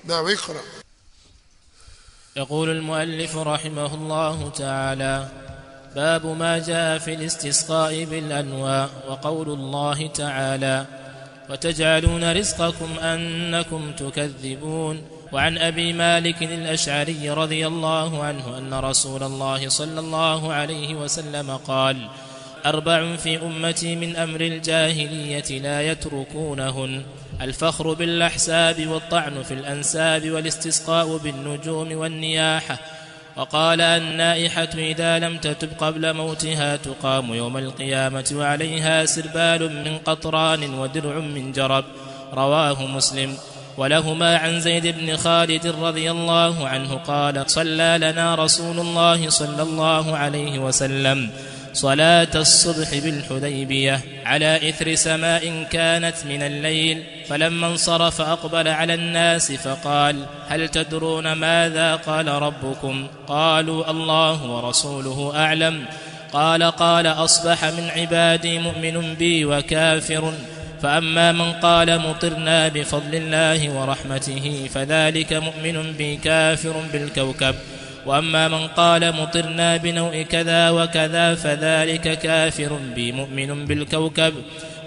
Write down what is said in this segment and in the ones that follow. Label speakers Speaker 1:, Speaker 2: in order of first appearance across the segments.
Speaker 1: نعم اقرأ.
Speaker 2: يقول المؤلف رحمه الله تعالى: باب ما جاء في الاستسقاء بالأنواع. وقول الله تعالى: وتجعلون رزقكم أنكم تكذبون. وعن أبي مالك الأشعري رضي الله عنه أن رسول الله صلى الله عليه وسلم قال: 4 في أمتي من أمر الجاهلية لا يتركونهن: الفخر بالأحساب، والطعن في الأنساب، والاستسقاء بالنجوم، والنياحة. وقال: النائحة إذا لم تتب قبل موتها تقام يوم القيامة وعليها سربال من قطران ودرع من جرب. رواه مسلم. ولهما عن زيد بن خالد رضي الله عنه قال: صلى لنا رسول الله صلى الله عليه وسلم صلاة الصبح بالحديبية على إثر سماء كانت من الليل، فلما انصرف أقبل على الناس فقال: هل تدرون ماذا قال ربكم؟ قالوا: الله ورسوله أعلم. قال: أصبح من عبادي مؤمن بي وكافر، فأما من قال مطرنا بفضل الله ورحمته فذلك مؤمن بي كافر بالكوكب، وأما من قال مطرنا بنوء كذا وكذا فذلك كافر بي مؤمن بالكوكب.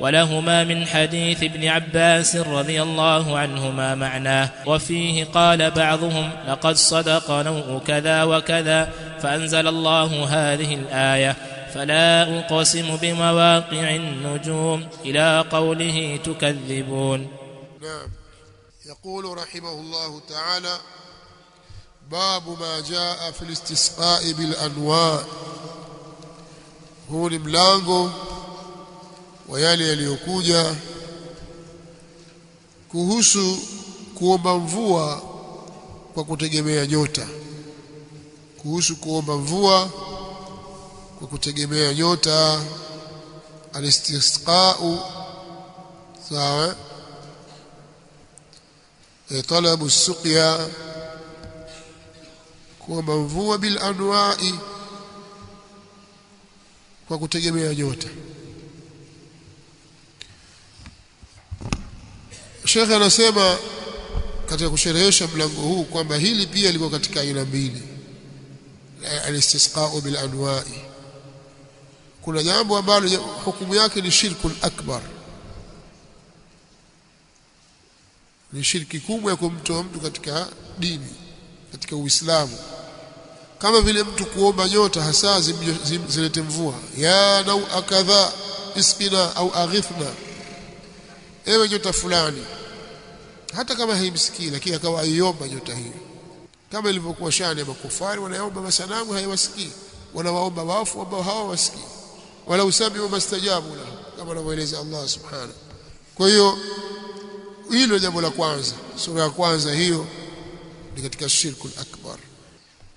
Speaker 2: ولهما من حديث ابن عباس رضي الله عنهما معناه، وفيه قال بعضهم: لقد صدق نوء كذا وكذا، فأنزل الله هذه الآية: فلا أقسم بمواقع النجوم، إلى قوله تكذبون.
Speaker 1: نعم. يقول رحمه الله تعالى: باب ما جاء في الاستسقاء بالأنواع. huu ni mlango wa yale yaliyokuja kuhusu kuomba mvua kwa kutegemea nyota, kuhusu kuomba mvua kwa kutegemea nyota. Al-istisqa'u sawa, talabu as-suqya, kuomba mvua bil anwa'i kwa kutegemea nyota. Sheikh anasema katika kusherehesha mlango huu kwamba hili pia liko katika aina mbili, al-istisqa'u bil anwa'i. Kuna jambo ambalo hukumu yake ni shirkul akbar, ni shirki kubwa ya kumtoa mtu katika dini, katika Uislamu, kama vile mtu kuomba nyota hasa zilete mvua, ya nau akadha isqina au aghithna, ewe nyota fulani, hata kama haimsikii lakini akawa aiomba nyota hiyo, kama ilivyokuwa shani ya makufari, wanaomba masanamu hayawasikii, wanawaomba wafu ambao hawawasikii, wala usabihu mastajabu lahu, kama anavyoeleza Allah subhanahu. Kwa hiyo hilo jambo la kwanza, sura ya kwanza hiyo ni katika shirkul akbar.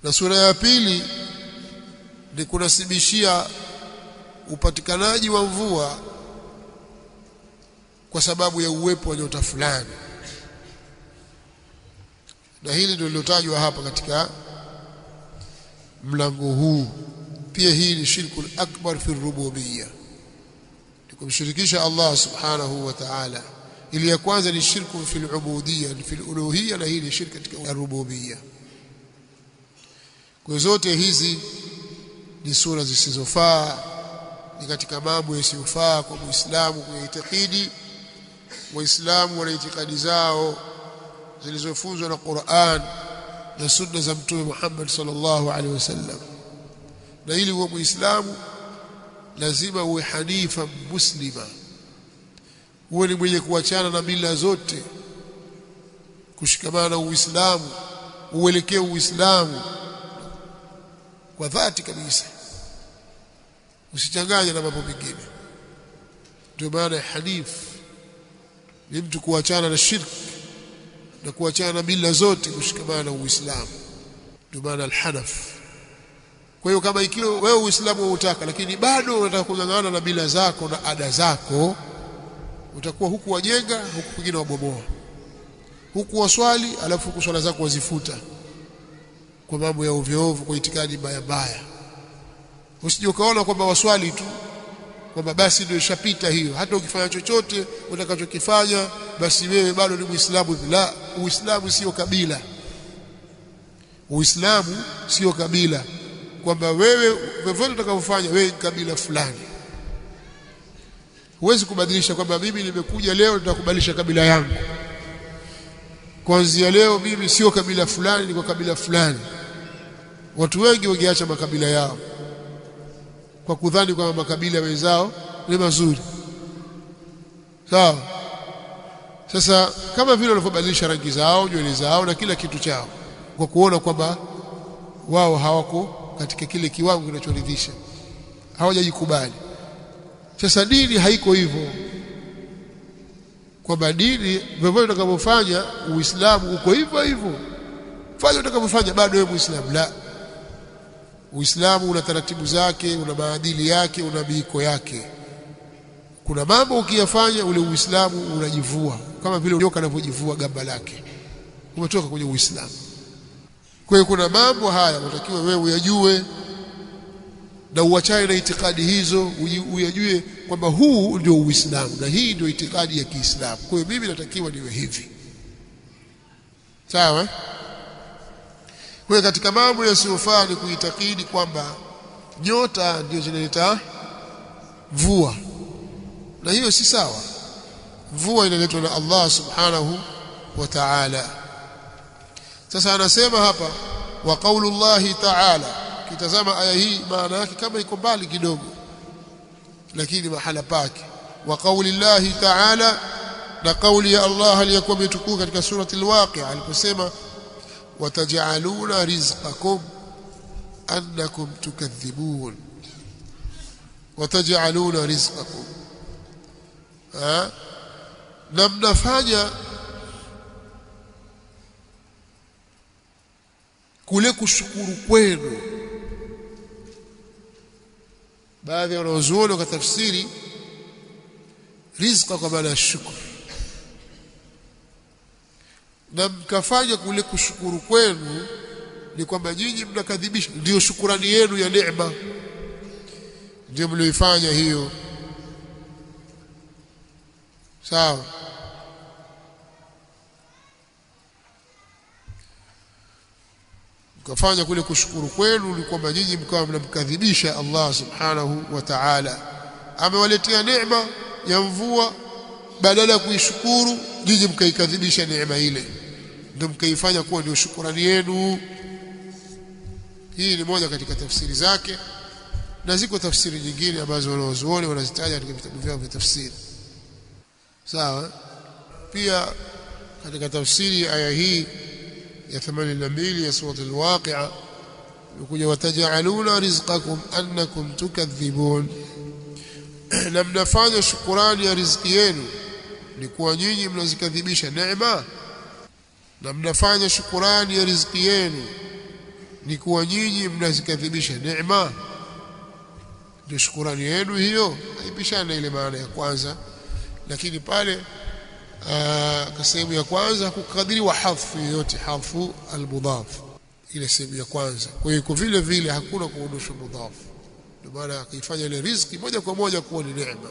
Speaker 1: Na sura ya pili ni kunasibishia upatikanaji wa mvua kwa sababu ya uwepo wa nyota fulani, na hili ndilo lilotajwa hapa katika mlango huu. Pia hii ni shirkul akbar fi rububiyyah, ni kumshirikisha Allah subhanahu wa ta'ala. Ili ya kwanza ni shirku fi al-ubudiyyah fi al-uluhiyyah, na hii ni shirki katika rububiyyah. Kwa zote hizi ni sura zisizofaa, ni katika mambo yasiyofaa kwa Muislamu kuitakidi. Waislamu wana itikadi zao zilizofunzwa na Qur'an na sunna za Mtume Muhammad sallallahu alaihi wasallam, na ili uwe Muislamu lazima uwe hanifa muslima, uwe ni mwenye kuachana na mila zote, kushikamana na Uislamu, uelekee Uislamu kwa dhati kabisa, usichanganye na mambo mengine. Ndio maana hanif ni mtu kuachana na shirk na kuachana na mila zote, kushikamana na Uislamu. Ndio maana al-hanaf. Kwa hiyo kama ikiwa wewe Uislamu unataka lakini bado unataka kung'ang'ana na mila zako na ada zako, utakuwa huku wajenga, huku kwingine wabomoa, huku waswali alafu huku swala zako wazifuta kwa mambo ya ovyo ovyo, kwa itikadi mbaya mbaya. Usije ukaona kwamba waswali tu kwamba basi ndio ishapita hiyo, hata ukifanya chochote utakachokifanya basi wewe bado ni Muislamu. La, Uislamu sio kabila. Uislamu sio kabila, kwamba wewe vyovyote utakavyofanya wewe ni kabila fulani. Huwezi kubadilisha kwamba mimi nimekuja leo nitakubadilisha kabila yangu. Kuanzia leo mimi sio kabila fulani, niko kabila fulani. Watu wengi wangeacha makabila yao kwa kudhani kwamba makabila wenzao ni mazuri. Sawa? Sasa kama vile wanavyobadilisha rangi zao, nywele zao na kila kitu chao kwa kuona kwamba wao hawako katika kile kiwango kinachoridhisha, hawajajikubali. Sasa dini haiko hivyo, kwamba dini vyovyote utakavyofanya Uislamu uko hivyo hivyo, fanya utakavyofanya bado wewe Muislamu. La, Uislamu una taratibu zake, una maadili yake, una miiko yake. Kuna mambo ukiyafanya ule Uislamu unajivua, kama vile nyoka anavyojivua gamba lake, umetoka kwenye Uislamu. Kwa hiyo kuna mambo haya unatakiwa wewe uyajue na uachane na itikadi hizo, uyajue kwamba huu ndio Uislamu na hii ndio itikadi ya Kiislamu. Kwa hiyo mimi natakiwa niwe hivi. Sawa? Kwa hiyo katika mambo yasiyofaa ni kuitakidi kwamba nyota ndio zinaleta mvua, na hiyo si sawa. Mvua inaletwa na Allah subhanahu wa ta'ala. Sasa anasema hapa wa qaulullahi ta'ala. Kitazama aya hii maana yake kama iko mbali kidogo, lakini mahala pake. Wa qaulillahi ta'ala, na kauli ya Allah aliyokuwa imetukuka katika surati al-Waqi'a aliposema wataj'aluna rizqakum annakum tukadhibun. Wataj'aluna rizqakum, na mnafanya kule kushukuru kwenu. Baadhi ya wanazuoni wakatafsiri rizqa kwa maana ya shukr, na mkafanya kule kushukuru kwenu ni kwamba nyinyi mnakadhibisha, ndio shukurani yenu ya neema, ndio mlioifanya hiyo. Sawa? Mkafanya kule kushukuru kwenu ni kwamba nyinyi mkawa mnamkadhibisha Allah subhanahu wa ta'ala. Amewaletea neema ya mvua, badala ya kuishukuru nyinyi mkaikadhibisha neema ile, ndio mkaifanya kuwa ndio shukrani yenu. Hii ni moja katika tafsiri zake, na ziko tafsiri nyingine ambazo wanazuoni wanazitaja katika vitabu vyao vya tafsiri. Sawa? Pia katika tafsiri aya hii ya 82 ya sura al-Waqi'a yukuja wataj'aluna rizqakum annakum tukadhibun, na mnafanya shukrani ya riziki yenu ni kuwa nyinyi mnazikadhibisha neema. Na mnafanya shukrani ya riziki yenu ni kuwa nyinyi mnazikadhibisha neema. Ndio shukrani yenu hiyo, haipishana ile maana ya kwanza, lakini pale kwa sehemu ya kwanza kukadiriwa hadfu yote, hadfu al-mudhaf, ile sehemu ya kwanza. Kwa hiyo vile vile hakuna kuondosha mudhaf, ndio maana akaifanya ile riziki moja kwa moja kuwa ni neema.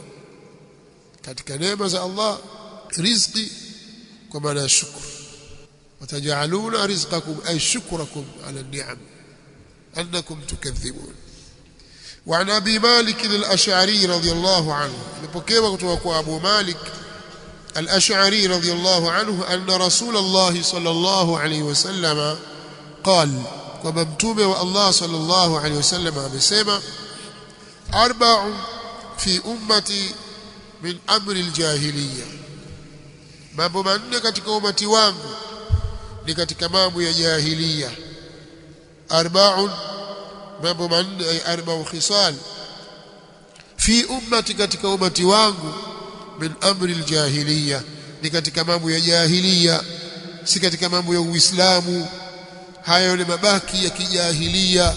Speaker 1: Katika neema za Allah riziki kwa maana ya shukr. Wataj'aluna rizqakum ay shukrakum ala an-ni'am annakum tukadhibun. وعن أبي مالك الأشعري رضي الله عنه، نبكيوا kutoka أبو مالك الأشعري رضي الله عنه أن رسول الله صلى الله عليه وسلم قال، وممتومه الله صلى الله عليه وسلم amesema 4 في أمتي من أمر الجاهلية، mambo manne katika umati wangu ni katika mambo ya jahiliya. 4 mambo manne ay 4 khisal fi ummati, katika umati wangu, min amri aljahiliya, ni katika mambo ya jahiliya, si katika mambo ya Uislamu. Hayo ni mabaki ya kijahiliya.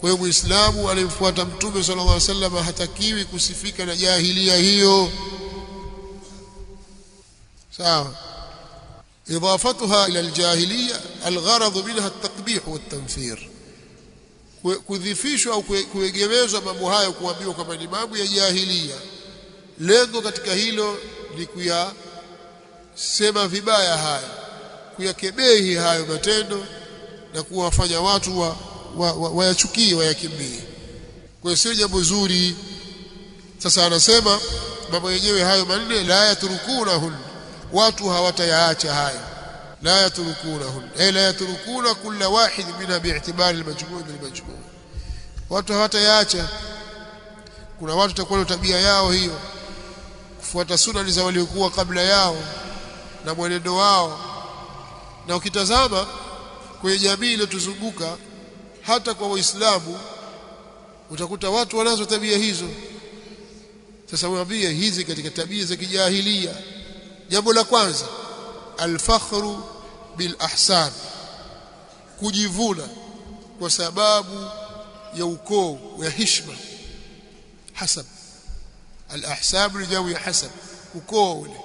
Speaker 1: Kwa hiyo Muislamu anayemfuata Mtume sallallahu alaihi wasallam hatakiwi kusifika na jahiliya hiyo. Sawa? idafatuha ila aljahiliya algharad minha at-taqbih wat-tanfir, kudhifishwa au kuegemezwa mambo hayo, kuambiwa kwamba ni mambo ya jahiliya, lengo katika hilo ni sema vibaya haya, kuyakebehi hayo matendo na kuwafanya watu wayachukie, wayakimbie. Kwa hiyo sio jambo zuri. Sasa anasema mambo yenyewe hayo manne, la yatrukunahun, watu hawatayaacha haya. La yatrukunahun ay la yatrukuna kulla wahid minha bi'tibari al-majmu' bil-majmu', watu hawatayaacha. Kuna watu takuwa tabia yao hiyo, kufuata sunna za waliokuwa kabla yao na mwenendo wao. Na ukitazama kwenye jamii iliyotuzunguka, hata kwa Waislamu utakuta watu wanazo tabia hizo. Sasa mwambie hizi katika tabia za kijahilia. Jambo la kwanza, al-fakhru bil ahsan, kujivuna kwa sababu ya ukoo wa heshima. Hasab al-ahsab ni jawi ya hasab, ukoo ule,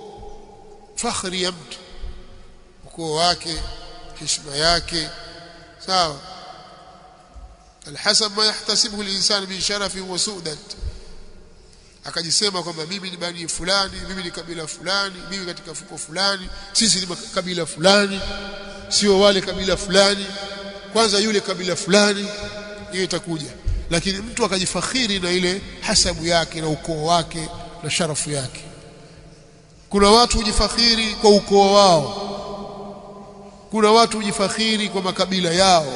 Speaker 1: fakhri ya mtu, ukoo wake, heshima yake. sawa. Alhasab ma yahtasibuhu al-insan min sharafi wa su'dat, akajisema kwamba mimi ni bani fulani, mimi ni kabila fulani, mimi katika fuko fulani, sisi ni kabila fulani, sio wale kabila fulani, kwanza yule kabila fulani, hiyo itakuja. Lakini mtu akajifakhiri na ile hasabu yake na ukoo wake na sharafu yake. Kuna watu hujifakhiri kwa ukoo wao, kuna watu hujifakhiri kwa makabila yao,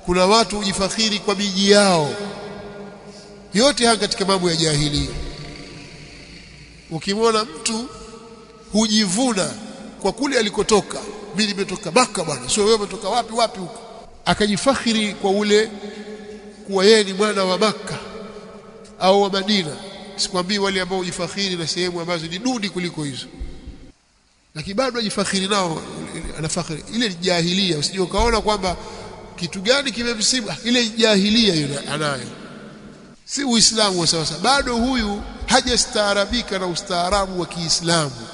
Speaker 1: kuna watu hujifakhiri kwa miji yao. Yote haya katika mambo ya jahiliya. Ukimwona mtu hujivuna kwa kule alikotoka, mimi nimetoka Makka bwana, sio wewe umetoka wapi wapi huko, akajifakhiri kwa ule kuwa yeye ni mwana wa Makka au wa Madina. Sikwambii wale ambao hujifakhiri na sehemu ambazo ni duni kuliko hizo, lakini bado ajifakhiri nao, anafakhiri ile jahiliya. Usije ukaona kwamba kitu gani kimemsibu, ile jahiliya hiyo anayo, si Uislamu wa sasa. Bado huyu hajastaarabika na ustaarabu wa Kiislamu,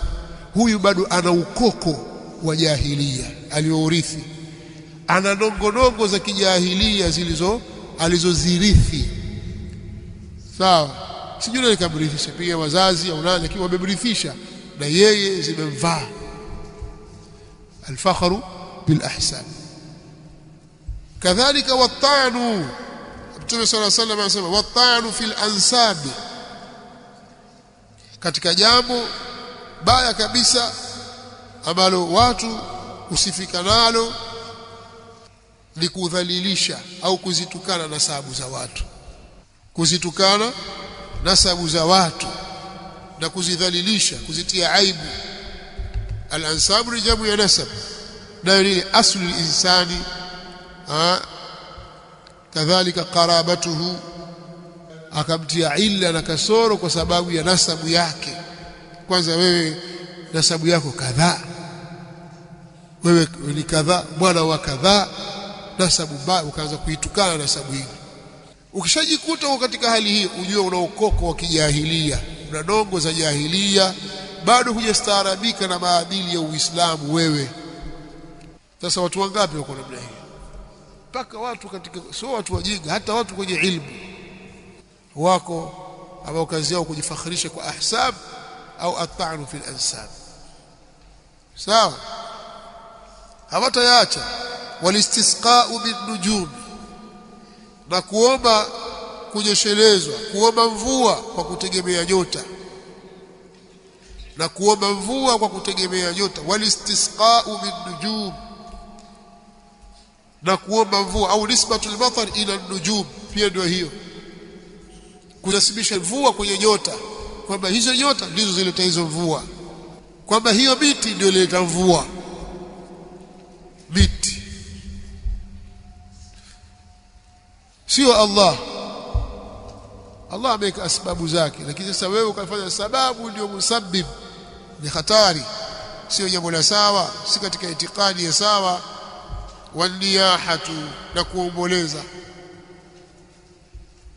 Speaker 1: huyu bado ana ukoko wa jahiliya aliyourithi, ana nongonongo za kijahiliya alizozirithi. Sawa, sijui nani kamrithisha, pia wazazi au nani, lakini wamemrithisha na yeye zimemvaa. Al-fakhru bil ahsan. Kadhalika wat-ta'nu, Mtume صلى الله عليه وسلم anasema wat-ta'nu fil ansab, katika jambo baya kabisa ambalo watu usifika nalo ni kudhalilisha au kuzitukana nasabu za watu, kuzitukana nasabu za watu na kuzidhalilisha, kuzitia aibu. Al-ansabu ni jamu ya nasab, na ni aslu al-insani. Kadhalika qarabatuhu, akamtia illa na kasoro kwa sababu ya nasabu yake. Kwanza wewe nasabu yako kadhaa, wewe ni kadhaa, mwana wa kadhaa, nasabu mbaya, ukaanza kuitukana nasabu hii. Ukishajikuta katika hali hii, ujue una ukoko wa kijahiliya, una dongo za jahiliya, bado hujastaarabika na maadili ya Uislamu wewe. Sasa watu wangapi wako namna hii? Mpaka watu katika, sio watu wajinga, hata watu kwenye ilmu wako ambao kazi yao kujifakhirisha kwa ahsab au at-ta'nu fil ansab. Sawa, hawatayaacha. Walistisqa'u bin nujum, na kuomba kunyeshelezwa, kuomba mvua kwa kutegemea nyota, na kuomba mvua kwa kutegemea nyota. Walistisqa'u bin nujum, na kuomba mvua au nisbatul matar ila nujum, pia ndio hiyo, kunasibisha mvua kwenye nyota, kwamba hizo nyota ndizo zileta hizo mvua, kwamba hiyo miti ndio ileta mvua. Miti sio Allah. Allah ameweka asbabu zake, lakini sasa wewe ukafanya sababu ndio musabbib, ni hatari, sio jambo la sawa, si katika itikadi ya sawa. Waniyahatu, na kuomboleza,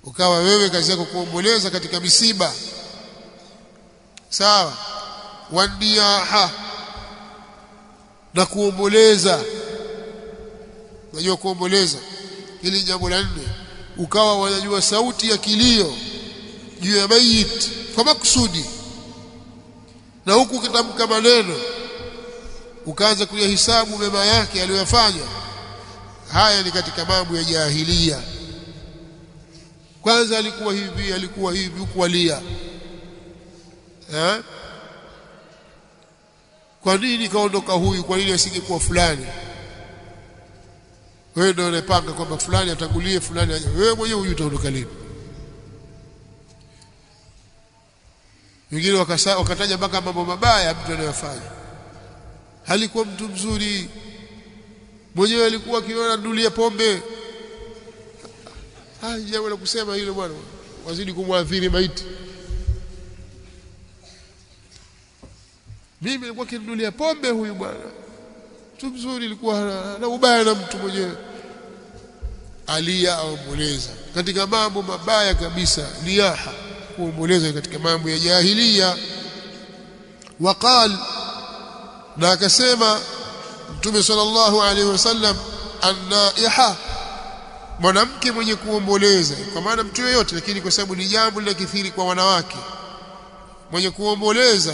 Speaker 1: ukawa wewe kazi yako kuomboleza katika misiba. Sawa, waniyaha, na kuomboleza. Unajua kuomboleza, hili jambo la nne. Ukawa wanajua sauti ya kilio juu ya mayit kwa makusudi, na huku ukitamka maneno ukaanza kuyahesabu mema yake aliyofanya, haya ni katika mambo ya jahiliya. Kwanza alikuwa hivi huku walia, kwa nini kaondoka huyu, kwa nini asingekuwa fulani? Wewe ndio unapanga kwamba fulani atangulie, fulani aje, wewe mwenyewe huyu utaondoka lini? Wengine wakataja mpaka mambo mabaya mtu anayofanya. Halikuwa mtu mzuri, mwenyewe alikuwa akiona dulia pombe. Jambo la kusema hilo bwana, wazidi kumwathiri maiti. Mimi nilikuwa kinunulia pombe huyu bwana, mtu mzuri, ilikuwa na ubaya na mtu mwenyewe. Alia aomboleza katika mambo mabaya kabisa, niyaha, kuomboleza katika mambo ya jahiliya. Waqal, na akasema Mtume sallallahu alaihi wasallam, an-naiha, mwanamke mwenye kuomboleza, kwa maana mtu yeyote, lakini kwa sababu ni jambo linakithiri kwa wanawake, mwenye kuomboleza,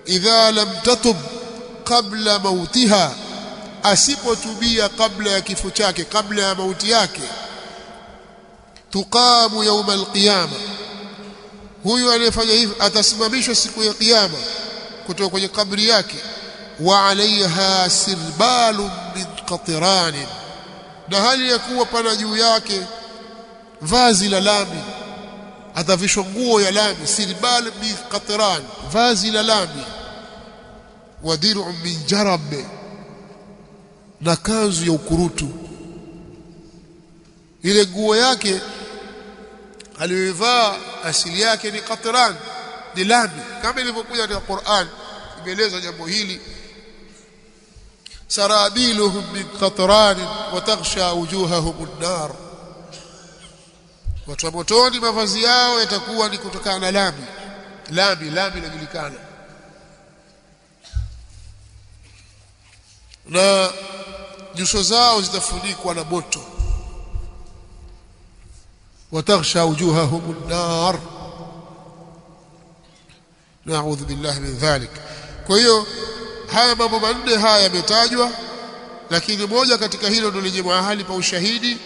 Speaker 1: idha lam tatub qabla mautiha, asipotubia kabla ya kifo chake, kabla ya mauti yake, tuqamu yawm al-qiyama, huyu aliyefanya hivi atasimamishwa siku ya kiyama kutoka kwenye kabri yake. Wa alaiha sirbalun min qatran, na hali ya kuwa pana juu yake vazi la lami, atavishwa nguo ya lami. Sirbal min qatran, vazi la lami. Wa dir'un min jarab, na kanzu ya ukurutu. Ile nguo yake aliyovaa asili yake ni qatran, ni lami, kama ilivyokuja katika Qur'an imeeleza jambo hili. sarabiluhum min qatran wa taghsha wujuhahum an-nar, watu wa motoni mavazi yao yatakuwa ni kutokana na lami. Lami inajulikana, na nyuso zao zitafunikwa na moto. wa taghsha wujuhahum an-nar, na'udhu billahi min dhalik. Kwa hiyo haya mambo manne haya yametajwa, lakini moja katika hilo ndio lenye mahali pa ushahidi.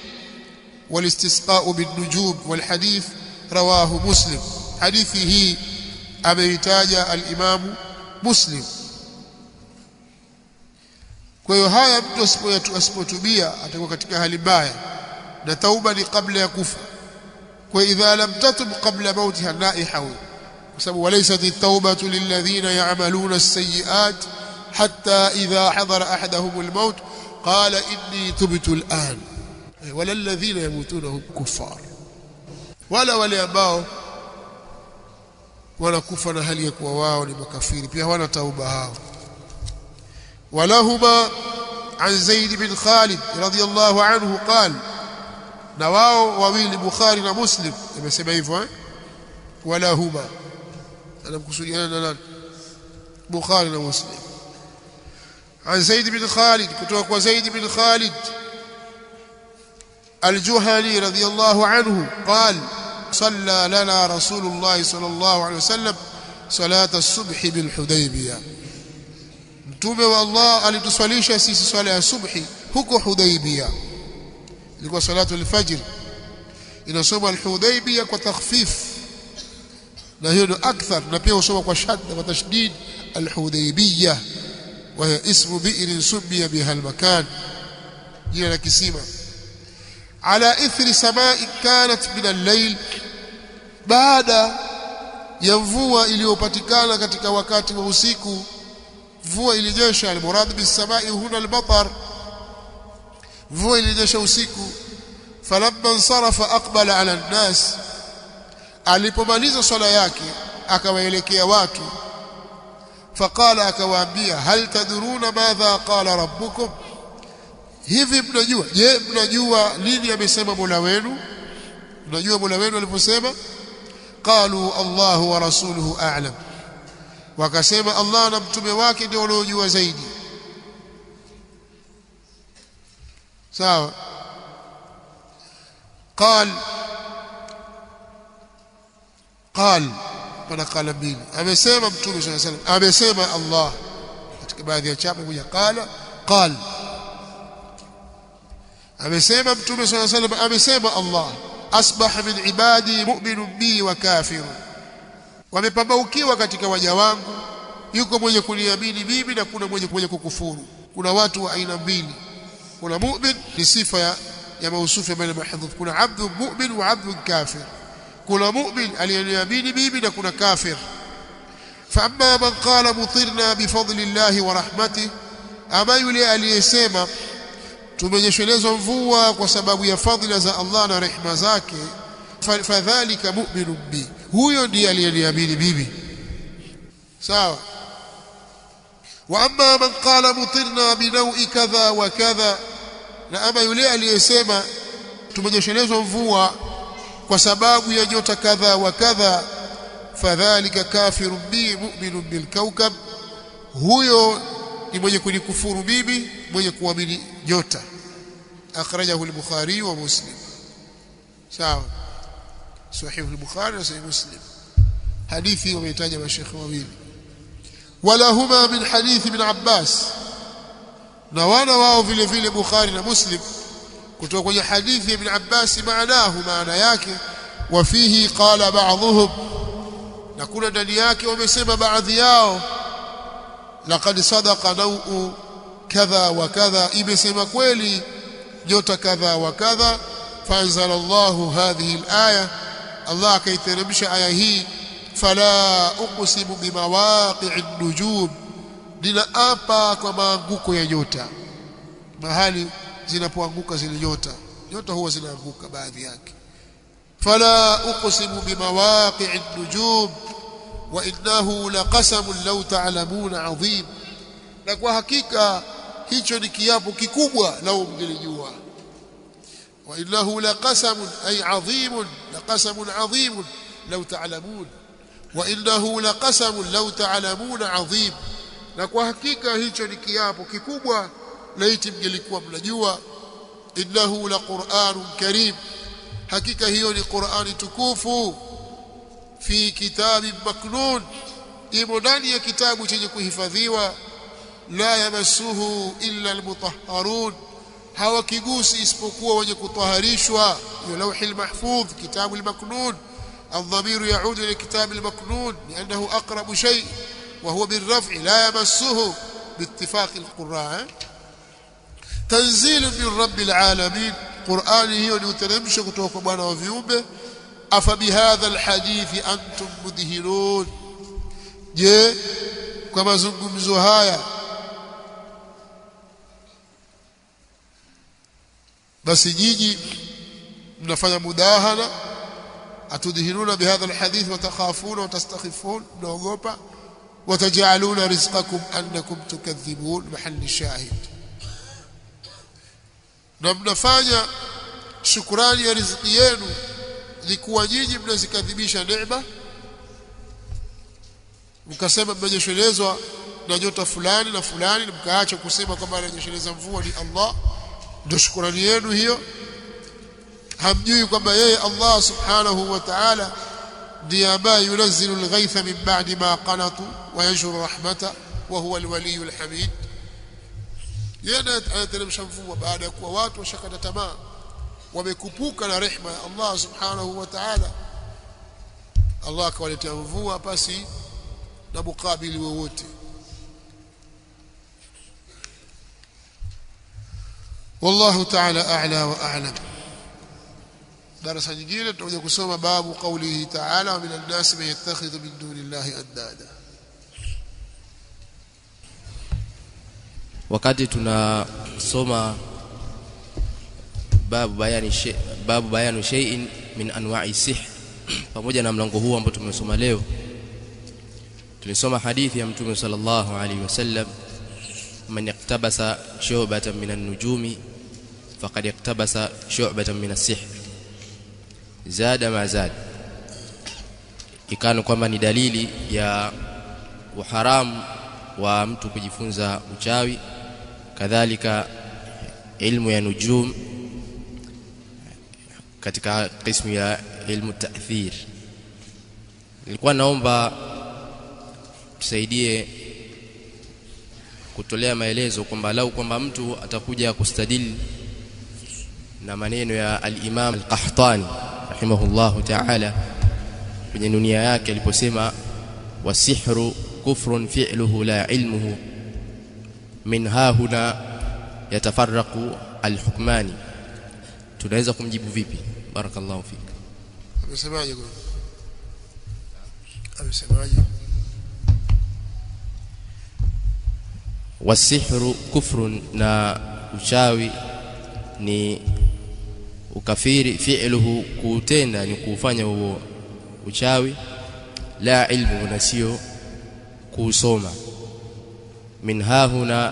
Speaker 1: Walistisqa'u bin-nujum wal hadith rawahu Muslim, hadithi hii ameitaja al-Imam Muslim. Kwa hiyo haya mtu asipotubia atakuwa katika hali mbaya, na tauba ni kabla ya kufa. Kwa idha lam tatub qabla mautiha naiha, kwa sababu walaysat at-taubatu lilladhina ya'maluna as-sayyi'at hatta idha hadara ahaduhum al-maut qala inni tubtu al-an, wala alladhina yamutuna hum kuffar, wala wale ambao wanakufa na hali ya kuwa wao ni makafiri pia hawana tauba hao. ولهما عن زيد بن خالد رضي الله عنه قال, na wao wawili Bukhari na Muslim imesema hivyo walahuma, anamkusudia nani? Bukhari na Muslim. عن زيد بن خالد, kutoka kwa Zaid bin Khalid الجهني رضي الله عنه قال, صلى لنا رسول الله صلى الله عليه وسلم صلاة الصبح بالحديبية, Mtume wa Allah alituswalisha sisi swala ya subhi huko Hudaybiyah. Ilikuwa salatu al-fajr, inasoma al-Hudaybiyah kwa takhfif, na hiyo ndio akthar, na pia usoma kwa shadda wa tashdid al-Hudaybiyah, wa hiya ismu bi'rin sumiya biha al-makan, jina la kisima. Ala ithri sama'in kanat min al-layl, baada ya mvua iliyopatikana katika wakati wa usiku. Mvua ilinyesha, al-murad bis-samai huna al-matar, mvua ilinyesha usiku. Falamma sarafa aqbala ala an-nas, alipomaliza swala yake akawaelekea watu. Faqala, akawaambia, hal tadruna madha qala rabbukum, hivi mnajua, je mnajua nini amesema Mola wenu? Mnajua Mola wenu aliposema? Qalu Allahu wa rasuluhu a'lam, wakasema Allah na mtume wake ndio wanaojua zaidi. Sawa. قال pana kala mbili. Amesema Mtume sallallahu alaihi wasallam, amesema Allah. Katika baadhi ya chapa kuja qala amesema Mtume sallallahu alaihi wasallam, amesema Allah, asbaha min ibadi mu'minun bi wa kafir. Wamepambaukiwa katika waja wangu, yuko mwenye kuniamini mimi na kuna mwenye kukufuru. Kuna watu wa aina mbili. Kuna mu'min, ni sifa ya mausufu ya mahdhuf. Kuna abdu mu'min wa abdu kafir. Kuna mu'min aliyeniamini mimi na kuna kafir. Fa amma man qala mutirna bi fadlillahi wa rahmatihi, ama yule aliyesema tumenyeshelezwa mvua kwa sababu ya fadhila za Allah na rehema zake, fadhalika mu'minun bi, huyo ndiye aliyeniamini mimi. Sawa. Wa amma man qala mutirna bi nawi kadha wa kadha, na ama yule aliyesema tumenyeshelezwa mvua kwa sababu ya nyota kadha wa kadha, fadhalika kafirun bi mu'minun bil kawkab, huyo ni mwenye kunikufuru mimi, mwenye kuamini nyota. Akhrajahu al-Bukhari wa Muslim. Sawa. Sahih al-Bukhari na Sahih Muslim. Hadithi wametaja mashaikh wawili. Walahuma min hadith ibn Abbas, na wana wao vile vile Bukhari na Muslim kutoka kwenye hadithi ya Ibn Abbas, maana yake, wa fihi qala ba'dhum, na kuna ndani yake wamesema baadhi yao, laqad sadaqa naw'u kadha wa kadha, imesema kweli nyota kadha wa kadha. Fanzala Allahu hadhihi al-aya, Allah akaiteremsha aya hii, fala uqsimu bimawaqi'in nujum, ninaapa kwa maanguko ya nyota. Mahali zinapoanguka zile nyota huwa zinaanguka baadhi yake. Fala uqsimu bimawaqi'in nujum wa innahu laqasamun law ta'lamuna 'azim, na kwa hakika hicho ni kiapo kikubwa lau mngelijua. Wa innahu laqasamun ay 'azimun, laqasamun 'azimun law ta'lamun, wa innahu laqasamun law ta'lamuna 'azim, na kwa hakika hicho ni kiapo kikubwa laiti mngelikuwa mnajua. Innahu laqur'anun karim, hakika hiyo ni Qur'ani tukufu. Fi kitabin maknun, imo ndani ya kitabu chenye kuhifadhiwa. La yamassuhu illa almutahharun, hawakigusi isipokuwa wenye kutaharishwa. Hiyo lauhil mahfudh, kitabu almaknun. الضمير يعود إلى الكتاب المكنون لأنه أقرب شيء وهو بالرفع، لا يمسه باتفاق القراء. تنزيل من رب العالمين، قرآن هي يتنمش kutoka bwana wa viumbe. أفبهذا الحديث أنتم مدهنون، je kwa mazungumzo haya basi nyinyi mnafanya mudahana. atudhinuna bihadha alhadith wa takhafuna wa tastakhifun, mnaogopa. watajaluna rizqakum annakum tukadhibun, mahali shahid, na mnafanya shukrani ya riziki yenu likuwa nyinyi mnazikadhibisha neema. Mkasema mmenyeshelezwa na nyota fulani na fulani, na mkaacha kusema kwamba ananyesheleza mvua ni Allah, ndio shukrani yenu hiyo. Hamjui kwamba yeye Allah subhanahu wa ta'ala ndiye ambaye yunazzilu al-ghaytha min ba'di ma qanatu wa yanshuru rahmata wa huwa al-waliyyu al-hamid. Yeye anateremsha mvua baada ya kuwa watu washakata tamaa, wamekupuka na rehema ya Allah subhanahu wa ta'ala. Allah akawaletea mvua pasi na mukabili wowote. Wallahu ta'ala a'la wa a'lam. Darasa nyingine tutakuja kusoma babu qawlihi ta'ala, wa minan nasi man yattakhidhu min dunillahi andada.
Speaker 3: Wakati tunasoma babu bayanu shay'in min anwa'i sihr, pamoja na mlango huu ambao tumesoma leo, tulisoma hadithi ya Mtume sallallahu alaihi wasallam, man yaktabasa shu'batan min an-nujumi faqad yaktabasa shu'batan min as-sihr zada ma zada. Ikano kwamba ni dalili ya uharamu wa mtu kujifunza uchawi, kadhalika ilmu ya nujum katika qismu ya ilmu ta'thir, nilikuwa naomba tusaidie kutolea maelezo kwamba lau kwamba mtu atakuja kustadili na maneno ya al-Imam al-Qahtani rahimahullahu ta'ala kwenye nunia yake aliposema wasihru kufrun fi'luhu la ilmuhu min hahuna yatafarraqu al-hukmani, tunaweza kumjibu vipi? Barakallahu fik.
Speaker 1: Amesemaje kwa? Amesemaje?
Speaker 3: Wasihru kufrun, na uchawi ni ukafiri, fi'luhu kutenda ni kufanya huo uchawi, la ilmu na sio kusoma. Min hahuna,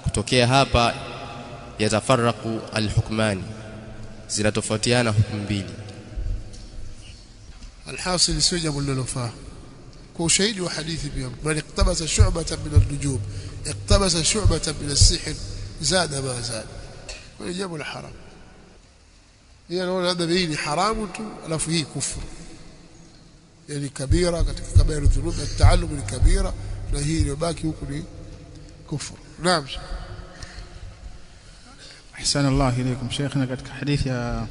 Speaker 3: kutokea hapa, yatafarraqu alhukmani, zinatofautiana hukumu mbili.
Speaker 1: Alhasil sio jambo linalofaa kwa ushahidi wa hadithi pia, man iqtabasa shu'batan min an-nujum iqtabasa shu'batan min as-sihr zada ma zada, kwa jambo la haram. Anaona hada ni haramu tu, alafu hii kufuru, yani kabira katika kabairu dhunub, at-ta'allum ni kabira, na hii iliyobaki huku ni kufuru. Naam.
Speaker 4: أحسن الله إليكم شيخنا. katika hadithi ya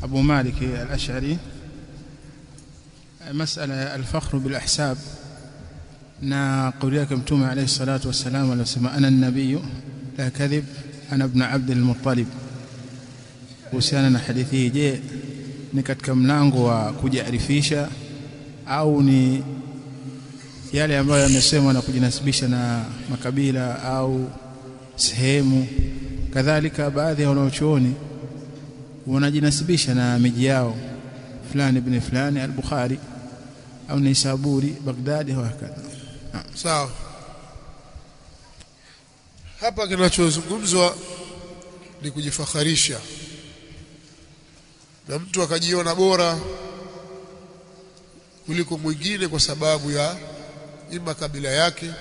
Speaker 4: Abu Malik al-Ash'ari, مسألة الفخر بالأحساب, na قول yake Mtume عليه الصلاة والسلام alisema ana an-nabiy la kadhib ana ibn Abd al-Muttalib. Kuhusiana na hadithi hii, je, ni katika mlango wa kujiarifisha au ni yale ambayo yamesemwa na kujinasibisha na makabila au sehemu? Kadhalika baadhi ya wanaochuoni wanajinasibisha na miji yao, fulani ibn fulani al-Bukhari au Nisaburi Baghdadi au hakadha.
Speaker 1: Sawa. Hapa kinachozungumzwa ni kujifakharisha, na mtu akajiona bora kuliko mwingine kwa sababu ya ima kabila yake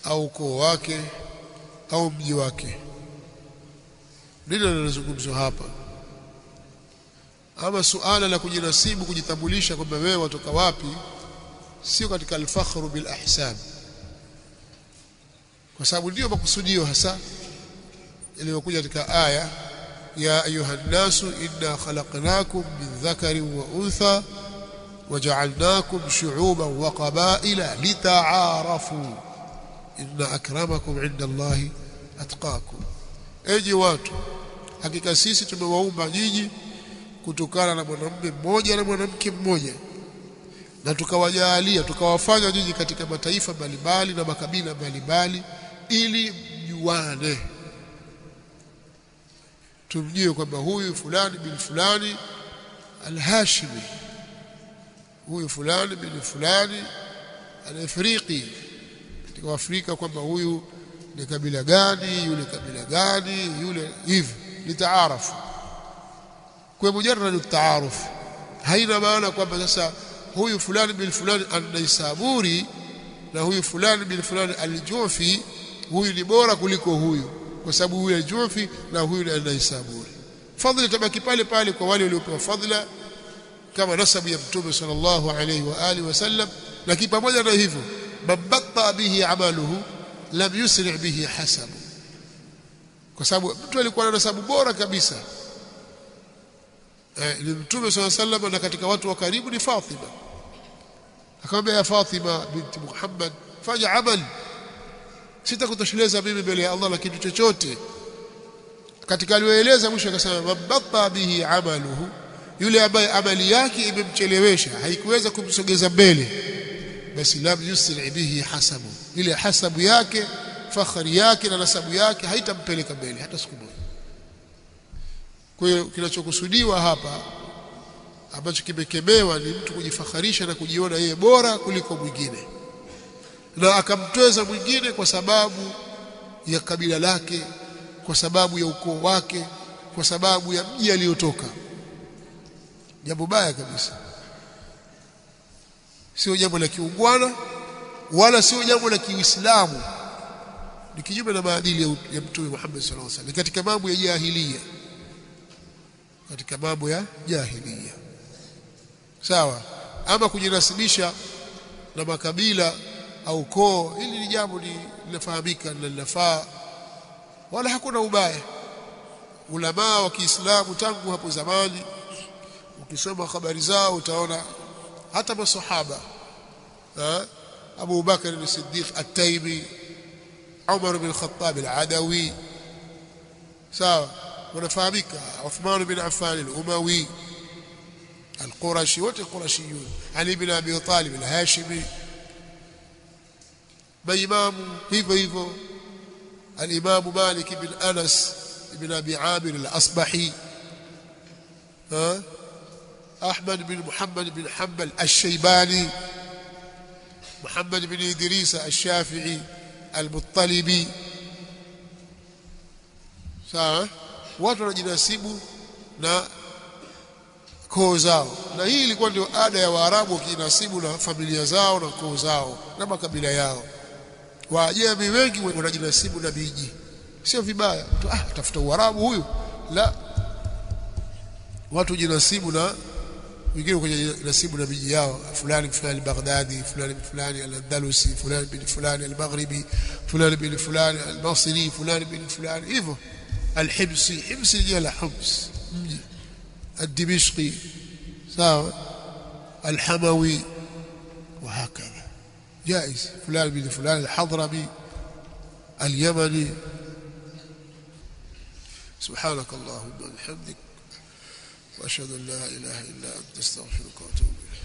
Speaker 1: au ukoo wake au mji wake. Ndilo linalozungumzwa hapa. Ama suala la kujinasibu, kujitambulisha kwamba wewe watoka wapi, sio katika al-fakhru bil ahsab, kwa sababu ndio makusudio hasa iliyokuja katika aya ya ayuhan nasu inna khalaqnakum min dhakarin wa untha waja'alnakum shu'uban wa qabaila lita'arafu inna akramakum 'inda Allahi atqakum. Enyi watu, hakika sisi tumewaumba nyinyi kutokana na mwanamume mmoja na mwanamke mmoja, na tukawajaalia, tukawafanya nyinyi katika mataifa mbalimbali na makabila mbalimbali ili mjuane, tumjue kwamba huyu fulani bin fulani al-Hashimi, huyu fulani bin fulani al-Afriqi, katika Afrika, kwamba huyu ni kabila gani, yule kabila gani, yule hivi, litaarafu. Kwa mujarrad at-taaruf haina maana kwamba sasa huyu fulani bin fulani an-Naisaburi na huyu fulani bin fulani al-Jufi huyu ni bora kuliko huyu, kwa sababu huyu al-Jufi na huyu ni an-Naisaburi. Fadhila tabaki pale pale kwa wale waliopewa fadhila kama nasabu ya Mtume sallallahu alayhi wa alihi wasallam. Lakini pamoja na hivyo, babatta bihi amaluhu lam yusri' bihi hasabu, kwa sababu mtu alikuwa na nasabu bora kabisa ni Mtume sallallahu alayhi wasallam, na katika watu wa karibu ni Fatima. Akamwambia, ya Fatima binti Muhammad, fanya amali, sitakutosheleza mimi mbele ya Allah na kitu chochote. Katika aliyoeleza mwisho akasema, babatta bihi amaluhu, yule ambaye amali yake imemchelewesha, haikuweza kumsogeza mbele, basi lam yusri' bihi hasabu, ile hasabu yake, fakhari yake na nasabu yake haitampeleka mbele hata siku moja. Kwa hiyo kinachokusudiwa hapa ambacho kimekemewa ni mtu kujifakharisha na kujiona yeye bora kuliko mwingine, na akamtweza mwingine kwa sababu ya kabila lake, kwa sababu ya ukoo wake, kwa sababu ya mji aliyotoka. Jambo baya kabisa, sio jambo la kiungwana wala sio jambo la Kiislamu, ni kinyume na maadili ya Mtume Muhammad sallallahu alaihi wasallam, katika mambo ya jahiliya, katika mambo ya jahiliya. sawa. Ama kujinasibisha na makabila au koo, hili ni jambo linafahamika na linafaa, wala hakuna ubaya. Ulama wa Kiislamu tangu hapo zamani, ukisoma habari zao utaona hata masahaba, Abu Bakr as-Siddiq at-Taymi, Umar bin Khattab al-Adawi, sawa, wanafahamika. Uthman bin Affan al-Umawi al-Qurashi, wote Qurashiyun. Ali bin Abi Talib al-Hashimi, maimamu hivyo hivyo. Al-Imam Malik bin Anas ibn Abi Amir al-Asbahi, Ahmad bin Muhammad bin Hanbal al-Shaybani, Muhammad bin Idris al-Shafi'i al-Muttalibi, sawa. Watu wanajinasibu na koo zao, na hii ilikuwa ndio ada ya Waarabu, wakijinasibu na familia zao na koo zao na makabila yao. Waajemi wengi wanajinasibu na miji, sio vibaya. Tafuta Uarabu huyu, la, watu jinasibu na wengine kwenye nasibu na miji yao, fulani fulani Baghdadi, fulani fulani al-Andalusi, fulani bin fulani al-Maghribi, fulani bin fulani al-Masri, fulani bin fulani hivyo. Al-Himsi, Himsi jela Homs, mji al-Dimishqi, sawa, al-Hamawi, وهكذا جائز. فلان بن فلان الحضرمي اليمني. سبحانك اللهم وبحمدك واشهد ان لا اله الا انت استغفرك واتوب اليك.